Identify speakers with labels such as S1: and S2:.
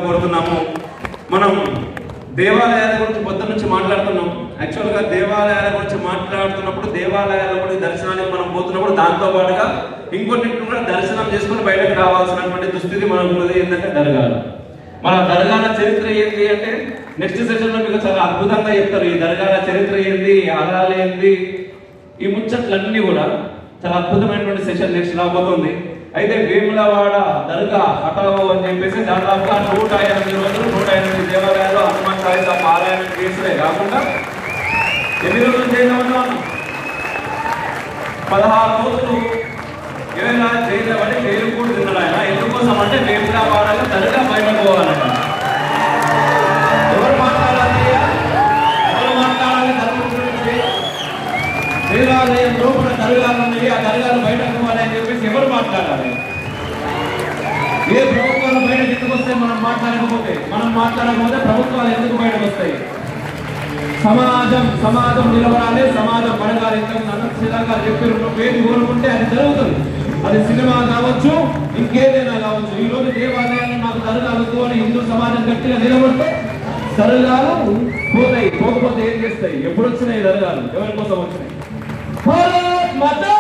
S1: కోరుతున్నాము. మనం దేవాలయాల గురించి పొద్దు నుంచి మాట్లాడుతున్నాం. యాక్చువల్గా దేవాలయాల గురించి మాట్లాడుతున్నప్పుడు దేవాలయాల గురించి దర్శనానికి మనం పోతున్నప్పుడు దాంతో పాటుగా ఇంకొన్నింటిని కూడా దర్శనం చేసుకుని బయటకు రావాల్సినటువంటి దుస్థితి మనకు ఉన్నది. ఏంటంటే దర్గాలు. మన దర్గాల చరిత్ర ఏంటి అంటే నెక్స్ట్ సెషన్లో మీకు చాలా అద్భుతంగా చెప్తారు. ఈ దర్గాల చరిత్ర ఏంది, ఆలయాలు ఏంది, ఈ ముచ్చట్లన్నీ కూడా చాలా అద్భుతమైనటువంటి సెషన్ నెక్స్ట్ రాబోతుంది. అయితే వేములవాడ దర్గా హఠావో అని చెప్పేసి దాదాపుగా 108 రోజులు 108 దేవాలయాలు హనుమాన్ చాలీసా పారాయణం చేసే కాకుండా ఎన్ని రోజులు చేయడం 16 రోజులు ఏమైనా చేయలేమని జైలు కూడా తిన్నాడు ఆయన. ఎందుకోసం అంటే వేములవాడలో దర్గా బయటకు పోవాలంట. ఎవరు మాట్లాడాలి, ఎవరు మాట్లాడాలి ధర్మం గురించి? దేవాలయం లోపల దర్గాలు ఉన్నాయి, ఆ దర్గాలు బయటకు పోవాలని చెప్పేసి ఎవరు మాట్లాడాలి? ఏ ప్రభుత్వాలు బయటకు ఎందుకు వస్తాయి? మనం మాట్లాడకపోతే ప్రభుత్వాలు ఎందుకు బయటకు వస్తాయి? సమాజం నిలబడాలి, సమాజం పడగాలి. శ్రీలంగా చెప్పారు, పేరు కోరుకుంటే అది జరుగుతుంది. అది సినిమా కావచ్చు, ఇంకేదైనా కావచ్చు. ఈ రోజు దేవాలయాన్ని నాకు దర్గాలు అని హిందూ సమాజం గట్టిగా నిలబడితే దర్గాలు పోతాయి. పోకపోతే ఏం చేస్తాయి? ఎప్పుడు వచ్చినాయి దర్గాలు? ఎవరి కోసం వచ్చినాయి? భారత్ మాతా